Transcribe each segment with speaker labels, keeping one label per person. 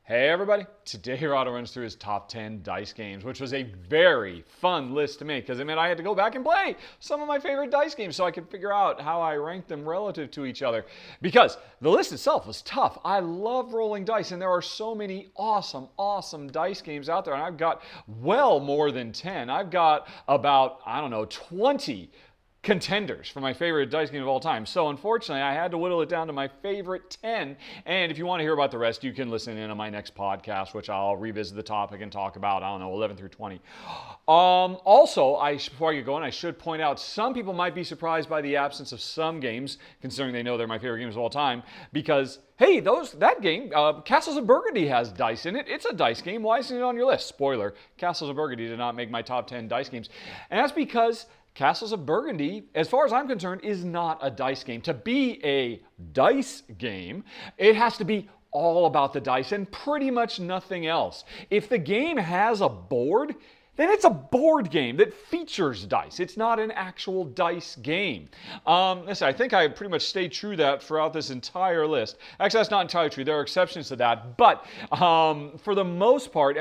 Speaker 1: Hey everybody, today Rahdo runs through his top 10 dice games, which was a very fun list to make because it meant I had to go back and play some of my favorite dice games so I could figure out how I ranked them relative to each other. Because the list itself was tough. I love rolling dice and there are so many awesome dice games out there, and I've got well more than 10. I've got about, 20 contenders for my favorite dice game of all time. So unfortunately, I had to whittle it down to my favorite 10. And if you want to hear about the rest, you can listen in on my next podcast, which I'll revisit the topic and talk about, 11 through 20. Also, before I get going, I should point out some people might be surprised by the absence of some games, considering they know they're my favorite games of all time, because hey, that game, Castles of Burgundy has dice in it. It's a dice game. Why isn't it on your list? Spoiler, Castles of Burgundy did not make my top 10 dice games. And that's because Castles of Burgundy, as far as I'm concerned, is not a dice game. To be a dice game, it has to be all about the dice and pretty much nothing else. If the game has a board, then it's a board game that features dice. It's not an actual dice game. Listen, I think I pretty much stayed true to that throughout this entire list. Actually, that's not entirely true. There are exceptions to that. But for the most part,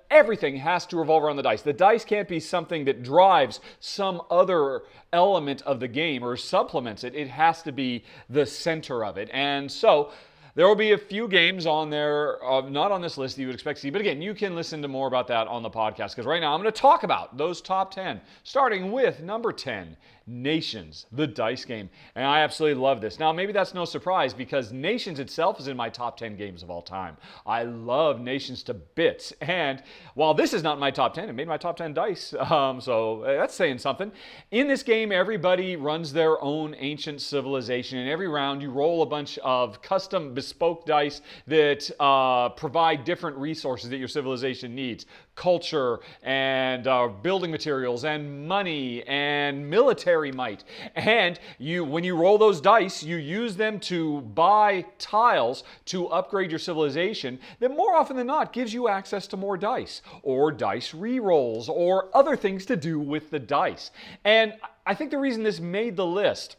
Speaker 1: everything has to revolve around the dice. The dice can't be something that drives some other element of the game or supplements it. It has to be the center of it. And so there will be a few games on there, not on this list that you would expect to see. But again, you can listen to more about that on the podcast, because right now I'm going to talk about those top 10, starting with number 10, Nations, the dice game. And I absolutely love this. Now, maybe that's no surprise because Nations itself is in my top 10 games of all time. I love Nations to bits. And while this is not my top 10, it made my top 10 dice. So that's saying something. In this game, everybody runs their own ancient civilization. And every round, you roll a bunch of custom bespoke dice that provide different resources that your civilization needs. Culture and building materials and money and military might. And when you roll those dice, you use them to buy tiles to upgrade your civilization that more often than not gives you access to more dice or dice re-rolls or other things to do with the dice. And I think the reason this made the list,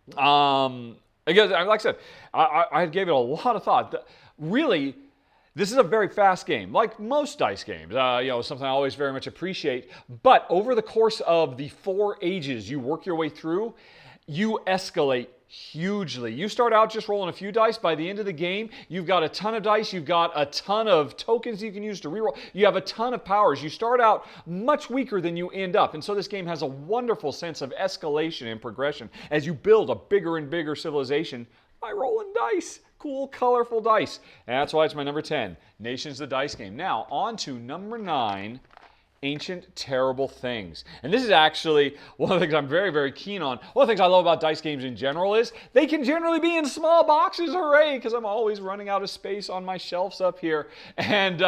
Speaker 1: again, like I said, I gave it a lot of thought. Really, this is a very fast game, like most dice games, something I always very much appreciate. But over the course of the 4 ages you work your way through, you escalate hugely. You start out just rolling a few dice. By the end of the game, you've got a ton of dice. You've got a ton of tokens you can use to reroll. You have a ton of powers. You start out much weaker than you end up. And so this game has a wonderful sense of escalation and progression as you build a bigger and bigger civilization by rolling dice. Cool, colorful dice. And that's why it's my number 10, Nations the Dice Game. Now, on to number 9, Ancient Terrible Things. And this is actually one of the things I'm very keen on. One of the things I love about dice games in general is they can generally be in small boxes. Hooray, because I'm always running out of space on my shelves up here. And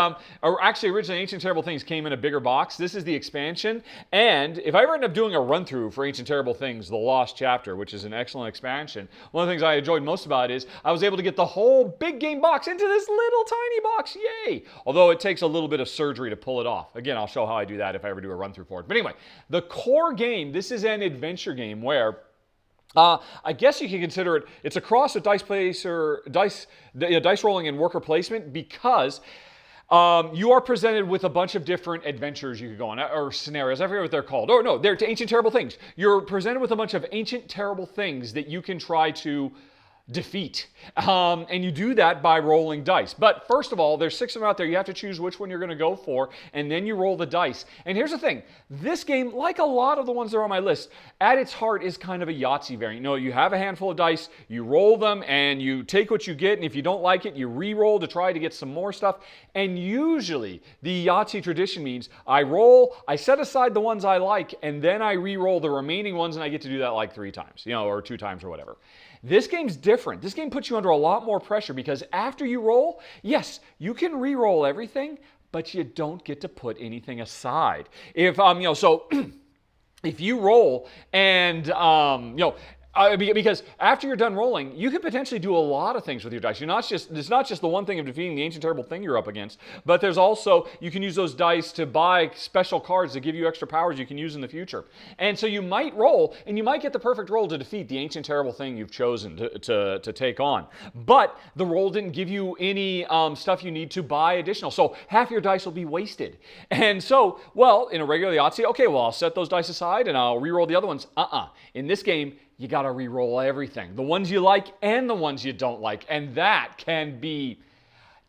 Speaker 1: actually, originally, Ancient Terrible Things came in a bigger box. This is the expansion. And if I ever end up doing a run-through for Ancient Terrible Things, The Lost Chapter, which is an excellent expansion, one of the things I enjoyed most about it is I was able to get the whole big game box into this little tiny box. Yay! Although it takes a little bit of surgery to pull it off. Again, I'll show how I do that if I ever do a run through for it. But anyway, the core game, this is an adventure game where I guess you can consider it's a cross of dice rolling and worker placement, because you are presented with a bunch of different adventures you could go on, or scenarios. I forget what they're called. Oh no, they're ancient terrible things. You're presented with a bunch of ancient terrible things that you can try to defeat. And you do that by rolling dice. But first of all, there's 6 of them out there. You have to choose which one you're going to go for, and then you roll the dice. And here's the thing. This game, like a lot of the ones that are on my list, at its heart is kind of a Yahtzee variant. You have a handful of dice, you roll them, and you take what you get, and if you don't like it, you re-roll to try to get some more stuff. And usually, the Yahtzee tradition means I set aside the ones I like, and then I re-roll the remaining ones, and I get to do that like 3 times, or 2 times or whatever. This game's different. This game puts you under a lot more pressure because after you roll, yes, you can re-roll everything, but you don't get to put anything aside. If if you roll and Because after you're done rolling, you can potentially do a lot of things with your dice. It's not just the one thing of defeating the ancient terrible thing you're up against, but there's also, you can use those dice to buy special cards that give you extra powers you can use in the future. And so you might roll, and you might get the perfect roll to defeat the ancient terrible thing you've chosen to take on. But the roll didn't give you any stuff you need to buy additional. So half your dice will be wasted. And so, well, in a regular Yahtzee, okay, well, I'll set those dice aside and I'll re-roll the other ones. In this game, you got to re-roll everything. The ones you like and the ones you don't like. And that can be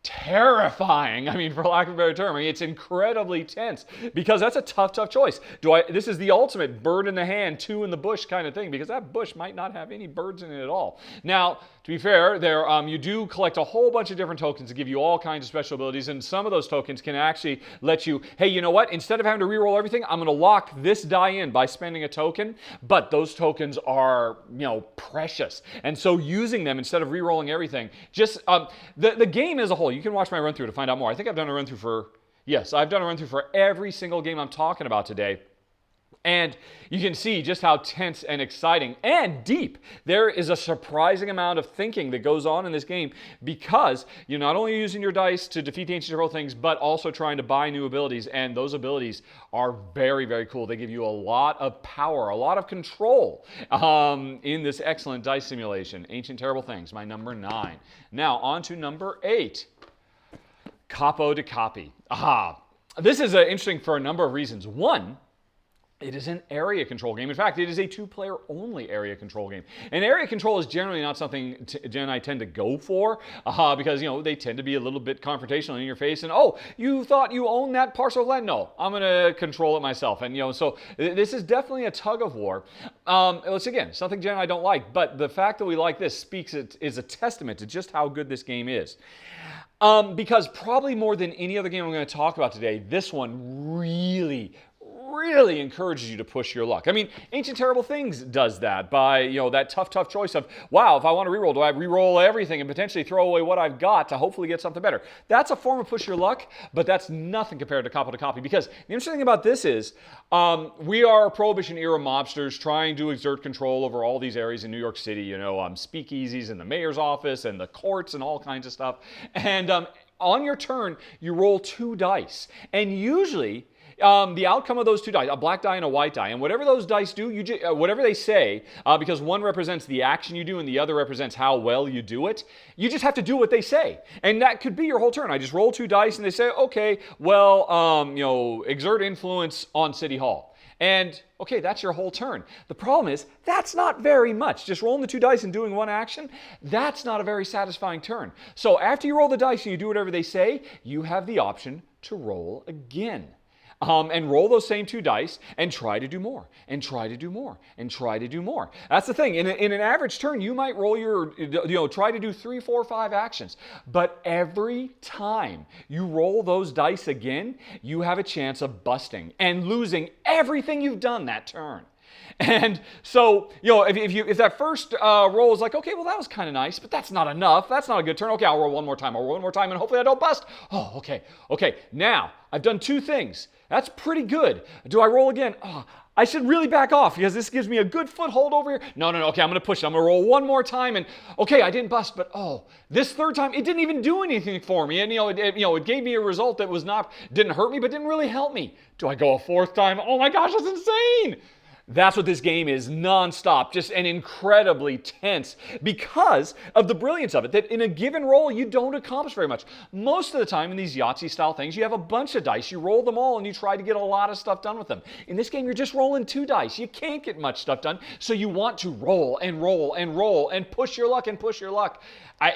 Speaker 1: terrifying. I mean, for lack of a better term, it's incredibly tense because that's a tough choice. This is the ultimate bird in the hand, two in the bush kind of thing, because that bush might not have any birds in it at all. Now, to be fair, you do collect a whole bunch of different tokens to give you all kinds of special abilities, and some of those tokens can actually let you, hey, you know what? Instead of having to re-roll everything, I'm going to lock this die in by spending a token, but those tokens are, precious. And so using them instead of re-rolling everything, just the game as a whole, you can watch my run through to find out more. I think I've done a run through for every single game I'm talking about today. And you can see just how tense and exciting and deep. There is a surprising amount of thinking that goes on in this game because you're not only using your dice to defeat the ancient terrible things, but also trying to buy new abilities. And those abilities are very, very cool. They give you a lot of power, a lot of control in this excellent dice simulation. Ancient Terrible Things, my number 9. Now, on to number 8. Capo de Capi. This is interesting for a number of reasons. One, it is an area control game. In fact, it is a 2-player only area control game. And area control is generally not something Jen and I tend to go for because, they tend to be a little bit confrontational in your face. And, oh, you thought you owned that parcel of land? No, I'm going to control it myself. And, so this is definitely a tug of war. It's, again, something Jen and I don't like. But the fact that we like this is a testament to just how good this game is. Because probably more than any other game I'm going to talk about today, this one really encourages you to push your luck. I mean, Ancient Terrible Things does that by, that tough choice of, wow, if I want to reroll, do I reroll everything and potentially throw away what I've got to hopefully get something better? That's a form of push your luck, but that's nothing compared to Capo de Capi, because the interesting thing about this is we are Prohibition-era mobsters trying to exert control over all these areas in New York City, speakeasies and the mayor's office and the courts and all kinds of stuff. And on your turn, you roll 2 dice. And usually, the outcome of those 2 dice, a black die and a white die, and whatever those dice do, whatever they say, because one represents the action you do and the other represents how well you do it, you just have to do what they say. And that could be your whole turn. I just roll 2 dice and they say, okay, well, exert influence on City Hall. And, okay, that's your whole turn. The problem is, that's not very much. Just rolling the 2 dice and doing one action, that's not a very satisfying turn. So after you roll the dice and you do whatever they say, you have the option to roll again. And roll those same 2 dice and try to do more, and try to do more, and try to do more. That's the thing. In an average turn, you might roll try to do 3, 4, 5 actions. But every time you roll those dice again, you have a chance of busting and losing everything you've done that turn. And so, if that first roll is like, okay, well, that was kind of nice, but that's not enough. That's not a good turn. Okay, I'll roll one more time. And hopefully I don't bust. Oh, okay. Now, I've done 2 things. That's pretty good. Do I roll again? Oh, I should really back off because this gives me a good foothold over here. No. Okay, I'm going to push it. I'm going to roll one more time. And, okay, I didn't bust, but, this third time, it didn't even do anything for me. And, it gave me a result that didn't hurt me, but didn't really help me. Do I go a 4th time? Oh, my gosh, that's insane. That's what this game is, nonstop, just and incredibly tense because of the brilliance of it, that in a given roll, you don't accomplish very much. Most of the time in these Yahtzee-style things, you have a bunch of dice, you roll them all, and you try to get a lot of stuff done with them. In this game, you're just rolling 2 dice. You can't get much stuff done, so you want to roll and roll and roll and push your luck and push your luck.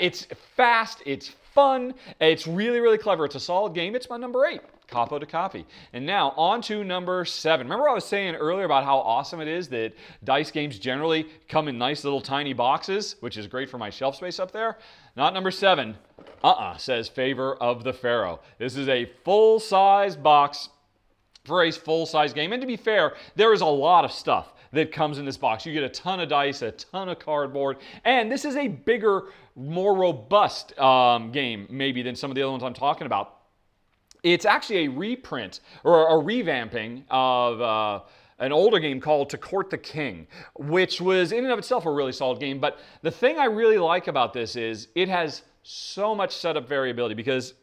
Speaker 1: It's fast, it's fun, it's really, really clever. It's a solid game. It's my number 8. Capo de Capi. And now, on to number 7. Remember I was saying earlier about how awesome it is that dice games generally come in nice little tiny boxes, which is great for my shelf space up there? Not number 7. Says Favor of the Pharaoh. This is a full-size box for a full-size game. And to be fair, there is a lot of stuff that comes in this box. You get a ton of dice, a ton of cardboard, and this is a bigger, more robust game maybe than some of the other ones I'm talking about. It's actually a reprint or a revamping of an older game called To Court the King, which was in and of itself a really solid game. But the thing I really like about this is it has so much setup variability, because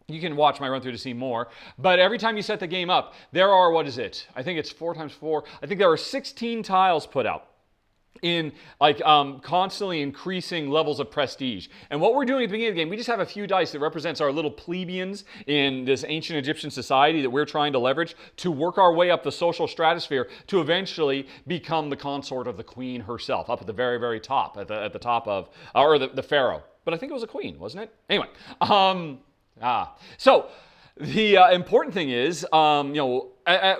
Speaker 1: you can watch my run through to see more. But every time you set the game up, there are, what is it? I think it's 4 times 4. I think there are 16 tiles put out in constantly increasing levels of prestige. And what we're doing at the beginning of the game, we just have a few dice that represents our little plebeians in this ancient Egyptian society that we're trying to leverage to work our way up the social stratosphere to eventually become the consort of the queen herself, up at the very, very top, at the top of, or the pharaoh. But I think it was a queen, wasn't it? Anyway, so the important thing is,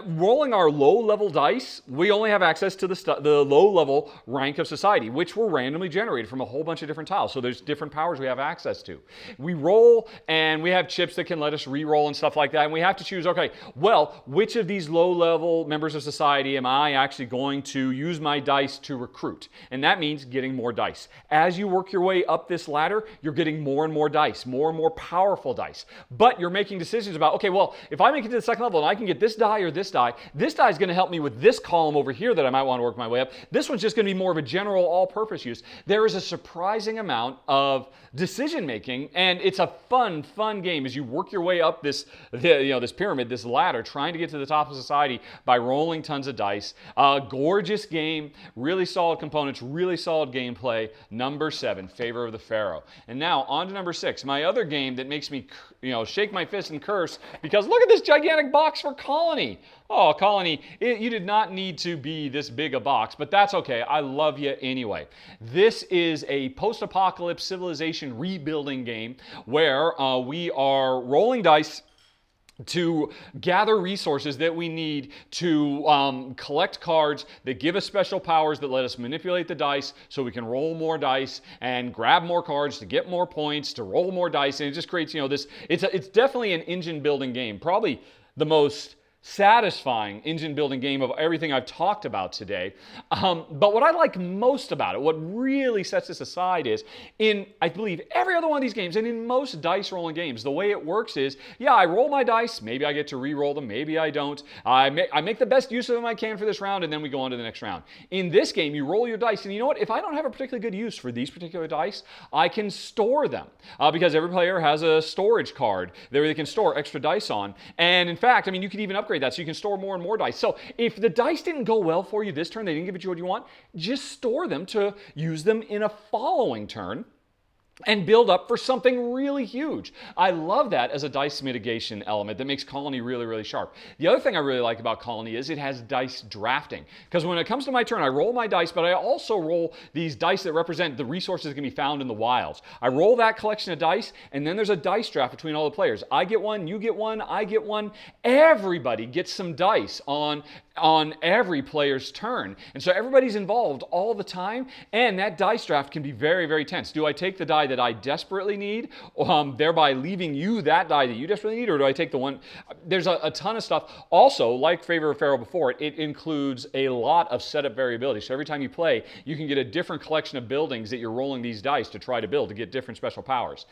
Speaker 1: rolling our low-level dice, we only have access to the low-level rank of society, which were randomly generated from a whole bunch of different tiles. So there's different powers we have access to. We roll, and we have chips that can let us re-roll and stuff like that. And we have to choose, okay, well, which of these low-level members of society am I actually going to use my dice to recruit? And that means getting more dice. As you work your way up this ladder, you're getting more and more dice, more and more powerful dice. But you're making decisions about, okay, well, if I make it to the second level and I can get this die or this die is going to help me with this column over here that I might want to work my way up. This one's just going to be more of a general all-purpose use. There is a surprising amount of decision making, and it's a fun game as you work your way up this pyramid, this ladder, trying to get to the top of society by rolling tons of dice. Gorgeous game, really solid components, really solid gameplay. Number 7, Favor of the Pharaoh. And now on to number 6, my other game that makes me shake my fist and curse, because look at this gigantic box for Colony. Oh, Colony, you did not need to be this big a box, but that's okay. I love you anyway. This is a post-apocalypse civilization rebuilding game where we are rolling dice to gather resources that we need to collect cards that give us special powers that let us manipulate the dice so we can roll more dice and grab more cards to get more points, to roll more dice, and it just creates, this, it's definitely an engine building game. Probably the most satisfying engine building game of everything I've talked about today. But what I like most about it, what really sets this aside is, in, I believe, every other one of these games, and in most dice rolling games, the way it works is, yeah, I roll my dice, maybe I get to re-roll them, maybe I don't. I make the best use of them I can for this round, and then we go on to the next round. In this game, you roll your dice, and you know what? If I don't have a particularly good use for these particular dice, I can store them, because every player has a storage card that they can store extra dice on. And in fact, you could even upgrade that so you can store more and more dice. So if the dice didn't go well for you this turn, they didn't give you what you want, just store them to use them in a following turn and build up for something really huge. I love that as a dice mitigation element that makes Colony really, really sharp. The other thing I really like about Colony is it has dice drafting. Because when it comes to my turn, I roll my dice, but I also roll these dice that represent the resources that can be found in the wilds. I roll that collection of dice, and then there's a dice draft between all the players. I get one, you get one, I get one. Everybody gets some dice on every player's turn. And so everybody's involved all the time, and that dice draft can be very, very tense. Do I take the die that I desperately need, thereby leaving you that die that you desperately need, or do I take the one? There's a ton of stuff. Also, like Favor of Pharaoh before, it includes a lot of setup variability. So every time you play, you can get a different collection of buildings that you're rolling these dice to try to build to get different special powers.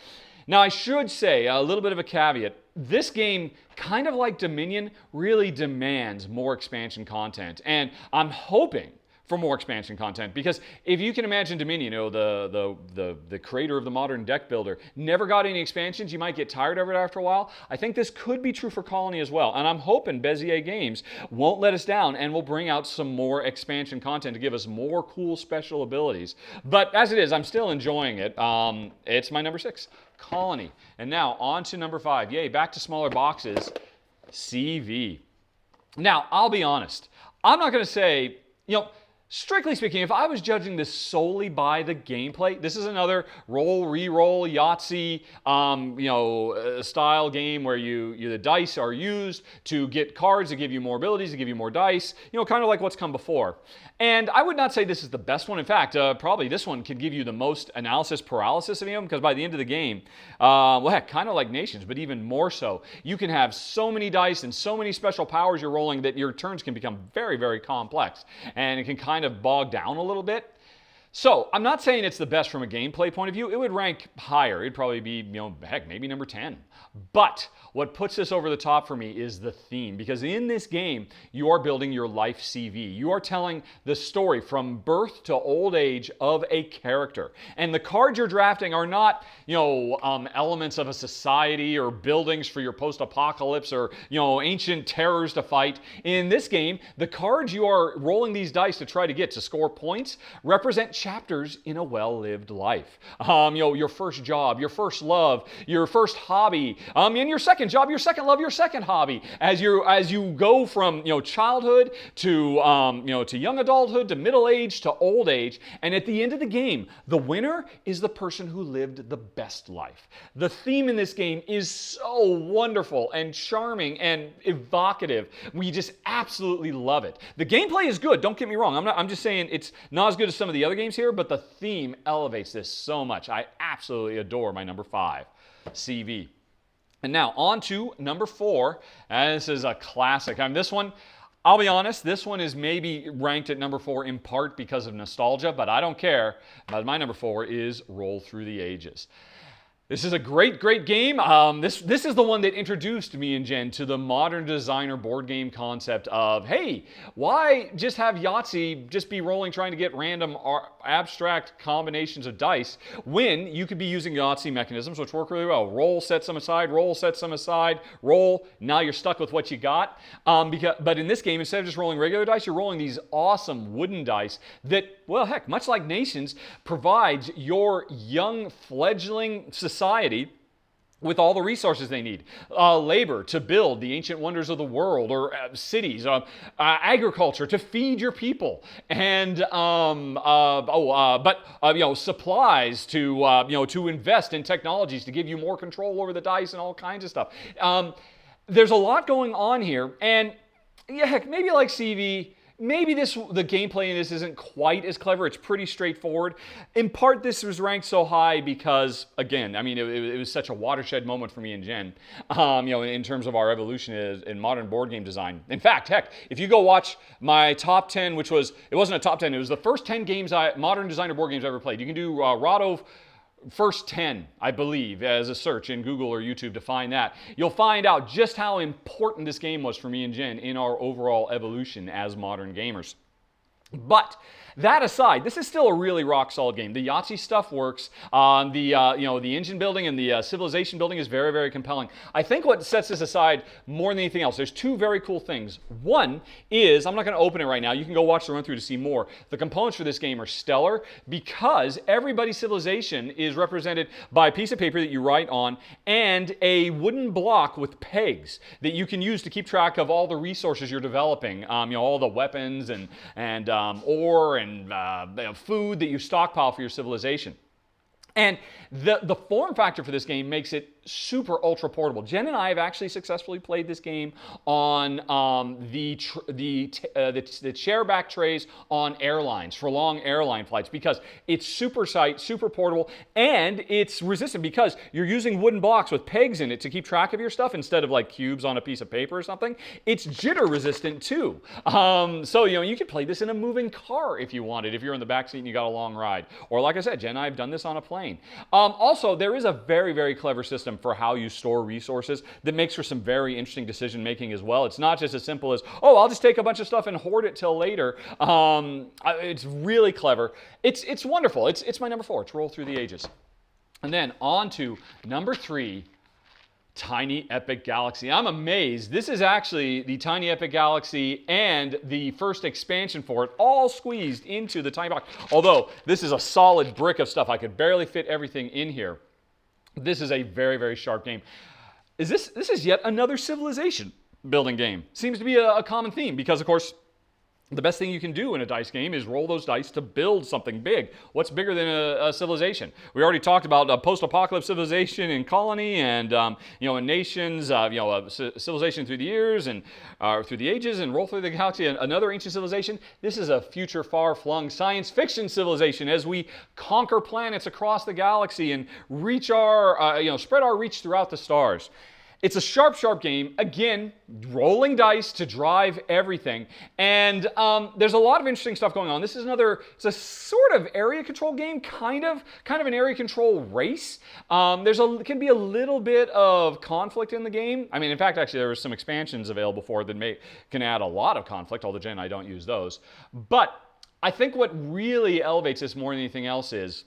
Speaker 1: Now, I should say a little bit of a caveat. This game, kind of like Dominion, really demands more expansion content. And I'm hoping for more expansion content, because if you can imagine Dominion, the creator of the modern deck builder, never got any expansions, you might get tired of it after a while. I think this could be true for Colony as well, and I'm hoping Bezier Games won't let us down and will bring out some more expansion content to give us more cool special abilities. But as it is, I'm still enjoying it. It's my number 6, Colony. And now on to number 5. Yay, back to smaller boxes, CV. Now, I'll be honest. I'm not going to say, strictly speaking, if I was judging this solely by the gameplay, this is another roll, re-roll, Yahtzee, style game where the dice are used to get cards that give you more abilities, to give you more dice, kind of like what's come before. And I would not say this is the best one. In fact, probably this one could give you the most analysis paralysis of them, because by the end of the game, kind of like Nations, but even more so, you can have so many dice and so many special powers you're rolling that your turns can become very, very complex, and it can kind of bog down a little bit. So I'm not saying it's the best from a gameplay point of view. It would rank higher. It'd probably be, heck, maybe number 10. But what puts this over the top for me is the theme. Because in this game, you are building your life CV. You are telling the story from birth to old age of a character. And the cards you're drafting are not, elements of a society or buildings for your post-apocalypse or, ancient terrors to fight. In this game, the cards you are rolling these dice to try to get to score points represent chapters in a well-lived life. Your first job, your first love, your first hobby, and your second job, your second love, your second hobby. As you go from childhood to young adulthood to middle age to old age, and at the end of the game, the winner is the person who lived the best life. The theme in this game is so wonderful and charming and evocative. We just absolutely love it. The gameplay is good. Don't get me wrong. I'm just saying it's not as good as some of the other games here, but the theme elevates this so much. I absolutely adore my number 5, CV. And now on to number 4, and this is a classic. This one, I'll be honest, this one is maybe ranked at number 4 in part because of nostalgia, but I don't care. My number 4 is Roll Through the Ages. This is a great, great game. This is the one that introduced me and Jen to the modern designer board game concept of, hey, why just have Yahtzee just be rolling trying to get random abstract combinations of dice when you could be using Yahtzee mechanisms, which work really well. Roll, set some aside, roll, set some aside, roll. Now you're stuck with what you got. But in this game, instead of just rolling regular dice, you're rolling these awesome wooden dice that, well, heck, much like Nations, provides your young fledgling society with all the resources they need. Labor to build the ancient wonders of the world, or cities, agriculture to feed your people, and supplies to invest in technologies to give you more control over the dice and all kinds of stuff. There's a lot going on here, and yeah, heck, maybe like CV, maybe the gameplay in this isn't quite as clever. It's pretty straightforward. In part, this was ranked so high because, again, it was such a watershed moment for me and Jen, in terms of our evolution in modern board game design. In fact, heck, if you go watch my top 10, it wasn't a top 10, it was the first 10 games, modern designer board games I ever played. You can do Rahdo First 10, I believe, as a search in Google or YouTube to find that. You'll find out just how important this game was for me and Jen in our overall evolution as modern gamers. But that aside, this is still a really rock-solid game. The Yahtzee stuff works. The engine building and the civilization building is very, very compelling. I think what sets this aside more than anything else, there's 2 very cool things. One is, I'm not going to open it right now. You can go watch the run-through to see more. The components for this game are stellar because everybody's civilization is represented by a piece of paper that you write on and a wooden block with pegs that you can use to keep track of all the resources you're developing. All the weapons and ore and food that you stockpile for your civilization. And the form factor for this game makes it super ultra portable. Jen and I have actually successfully played this game on the chairback trays on airlines for long airline flights because it's super tight, super portable, and it's resistant because you're using wooden blocks with pegs in it to keep track of your stuff instead of like cubes on a piece of paper or something. It's jitter resistant too. So you could play this in a moving car if you wanted, if you're in the back seat and you got a long ride. Or like I said, Jen and I have done this on a plane. Also, there is a very, very clever system for how you store resources that makes for some very interesting decision making as well. It's not just as simple as, oh, I'll just take a bunch of stuff and hoard it till later. It's really clever. It's wonderful. It's my number 4. It's Roll Through the Ages. And then on to number 3, Tiny Epic Galaxy. I'm amazed. This is actually the Tiny Epic Galaxy and the first expansion for it, all squeezed into the tiny box. Although this is a solid brick of stuff. I could barely fit everything in here. This is a very, very sharp game. This is yet another civilization building game. Seems to be a common theme because, of course, the best thing you can do in a dice game is roll those dice to build something big. What's bigger than a civilization? We already talked about a post-apocalypse civilization in Colony and in Nations, a civilization through the years and through the ages, and Roll Through the Galaxy, another ancient civilization. This is a future far-flung science fiction civilization as we conquer planets across the galaxy and reach our, spread our reach throughout the stars. It's a sharp, sharp game. Again, rolling dice to drive everything. And there's a lot of interesting stuff going on. This is it's a sort of area control game, kind of an area control race. Can be a little bit of conflict in the game. I mean, in fact, actually, there are some expansions available for it that can add a lot of conflict, although Jen and I don't use those. But I think what really elevates this more than anything else is,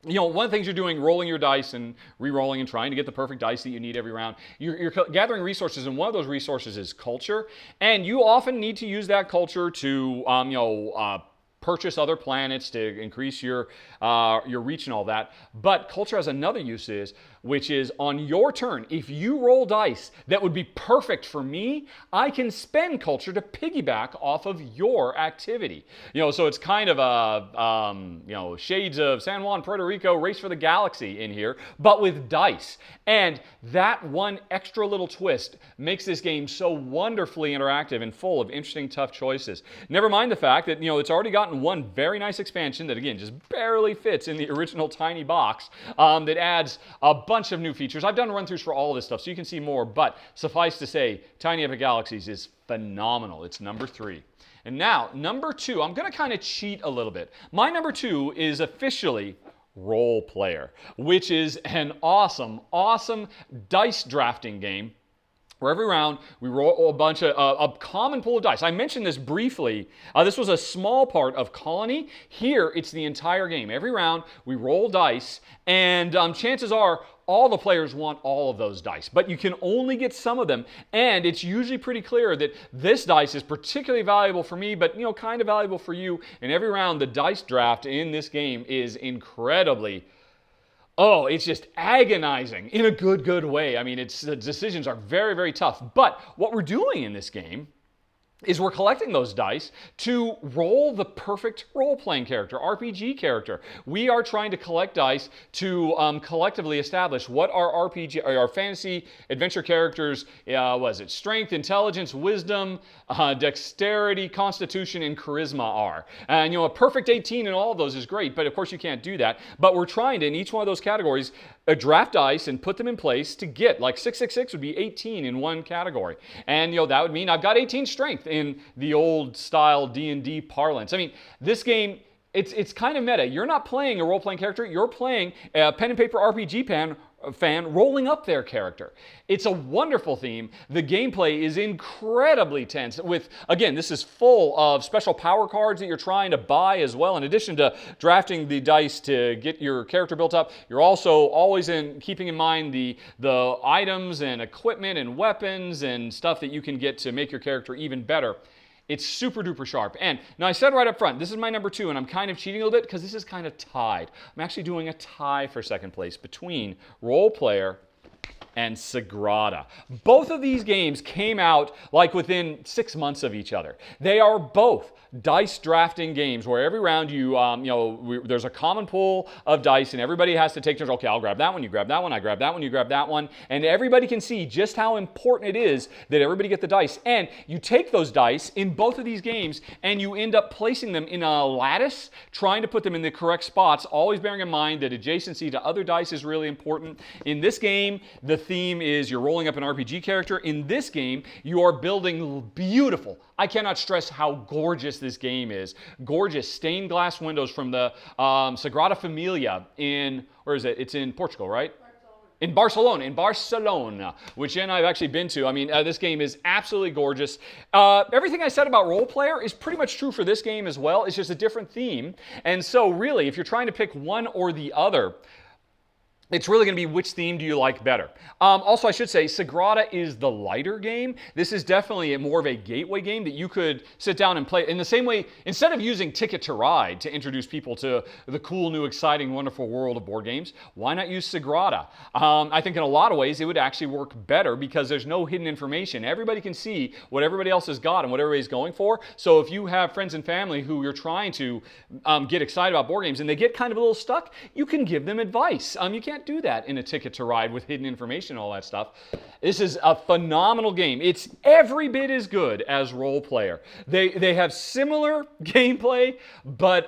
Speaker 1: one of the things you're doing, rolling your dice and re-rolling and trying to get the perfect dice that you need every round, you're gathering resources, and one of those resources is culture. And you often need to use that culture to, purchase other planets to increase your reach and all that. But culture has another use, which is on your turn. If you roll dice that would be perfect for me, I can spend culture to piggyback off of your activity. So it's kind of a shades of San Juan, Puerto Rico, Race for the Galaxy in here, but with dice. And that one extra little twist makes this game so wonderfully interactive and full of interesting, tough choices. Never mind the fact that it's already gotten one very nice expansion that, again, just barely fits in the original tiny box, that adds a bunch of new features. I've done run-throughs for all this stuff, so you can see more, but suffice to say, Tiny Epic Galaxies is phenomenal. It's number 3. And now, number 2, I'm going to kind of cheat a little bit. My number 2 is officially Roll Player, which is an awesome, awesome dice drafting game. For every round, we roll a bunch of a common pool of dice. I mentioned this briefly. This was a small part of Colony. Here, it's the entire game. Every round, we roll dice, and chances are all the players want all of those dice, but you can only get some of them, and it's usually pretty clear that this dice is particularly valuable for me, but kind of valuable for you. And every round, the dice draft in this game is incredibly it's just agonizing in a good way. I mean, the decisions are very, very tough. But what we're doing in this game is we're collecting those dice to roll the perfect role-playing character, RPG character. We are trying to collect dice to collectively establish what our fantasy adventure characters, strength, intelligence, wisdom, dexterity, constitution, and charisma are. And a perfect 18 in all of those is great, but of course you can't do that. But we're trying to, in each one of those categories, draft dice and put them in place to get, like 666 would be 18 in one category. And that would mean I've got 18 strength in the old style D&D parlance. I mean, this game, it's kind of meta. You're not playing a role-playing character. You're playing a pen and paper RPG fan rolling up their character. It's a wonderful theme. The gameplay is incredibly tense with, again, this is full of special power cards that you're trying to buy as well. In addition to drafting the dice to get your character built up, you're also always keeping in mind the items and equipment and weapons and stuff that you can get to make your character even better. It's super duper sharp. And now I said right up front, this is my number 2, and I'm kind of cheating a little bit because this is kind of tied. I'm actually doing a tie for second place between Roll Player and Sagrada. Both of these games came out like within 6 months of each other. They are both dice drafting games where every round there's a common pool of dice and everybody has to take turns. Okay, I'll grab that one, you grab that one, I grab that one, you grab that one, and everybody can see just how important it is that everybody get the dice. And you take those dice in both of these games and you end up placing them in a lattice, trying to put them in the correct spots, always bearing in mind that adjacency to other dice is really important. In this game, the theme is you're rolling up an RPG character. In this game, you are building beautiful, I cannot stress how gorgeous this game is. Gorgeous stained glass windows from the Sagrada Familia where is it? It's in Portugal, right? In Barcelona, which I've actually been to. I mean, this game is absolutely gorgeous. Everything I said about Roll Player is pretty much true for this game as well. It's just a different theme. And so really, if you're trying to pick one or the other, it's really going to be which theme do you like better. Also, I should say, Sagrada is the lighter game. This is definitely more of a gateway game that you could sit down and play. In the same way, instead of using Ticket to Ride to introduce people to the cool, new, exciting, wonderful world of board games, why not use Sagrada? I think in a lot of ways it would actually work better because there's no hidden information. Everybody can see what everybody else has got and what everybody's going for. So if you have friends and family who you're trying to get excited about board games and they get kind of a little stuck, you can give them advice. You can't do that in a Ticket to Ride with hidden information and all that stuff. This is a phenomenal game. It's every bit as good as Roll Player. They have similar gameplay, but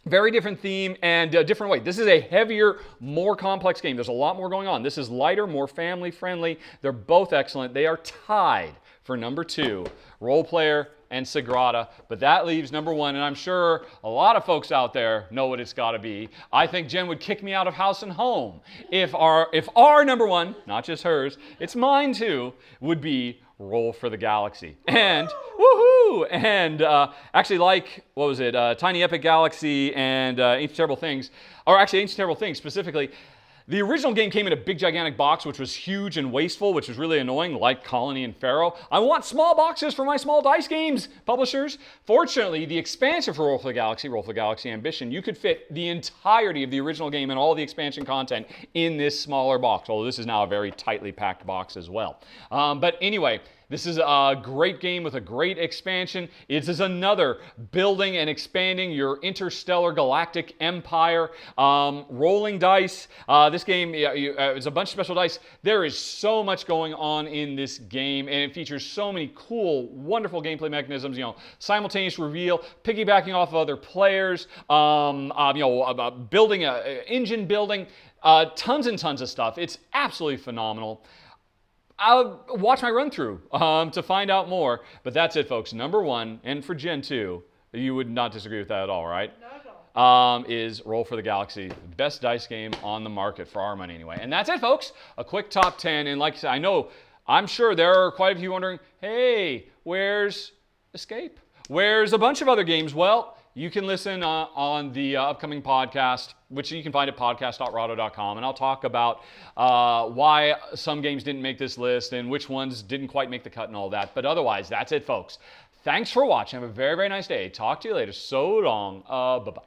Speaker 1: Very different theme and a different way. This is a heavier, more complex game. There's a lot more going on. This is lighter, more family friendly. They're both excellent. They are tied for number 2, Role Player and Sagrada. But that leaves number 1, and I'm sure a lot of folks out there know what it's got to be. I think Jen would kick me out of house and home if our number 1, not just hers, it's mine too, would be Roll for the Galaxy. And woohoo! And actually, like, what was it? Tiny Epic Galaxy and Ancient Terrible Things, or actually Ancient Terrible Things specifically. The original game came in a big, gigantic box, which was huge and wasteful, which was really annoying, like Colony and Pharaoh. I want small boxes for my small dice games, publishers. Fortunately, the expansion for Roll for the Galaxy Ambition, you could fit the entirety of the original game and all the expansion content in this smaller box, although this is now a very tightly packed box as well. But anyway, this is a great game with a great expansion. It is another building and expanding your interstellar galactic empire. Rolling dice. This game is a bunch of special dice. There is so much going on in this game, and it features so many cool, wonderful gameplay mechanisms. Simultaneous reveal, piggybacking off of other players. Building engine building. Tons and tons of stuff. It's absolutely phenomenal. I'll watch my run through to find out more. But that's it, folks. Number 1, and for Gen 2, you would not disagree with that at all, right?
Speaker 2: Not at all.
Speaker 1: Is Roll for the Galaxy. Best dice game on the market for our money anyway. And that's it, folks. A quick top 10. And like I said, I'm sure there are quite a few wondering, hey, where's Escape? Where's a bunch of other games? Well, you can listen on the upcoming podcast, which you can find at podcast.rahdo.com, and I'll talk about why some games didn't make this list and which ones didn't quite make the cut and all that. But otherwise, that's it, folks. Thanks for watching. Have a very, very nice day. Talk to you later. So long. Bye-bye.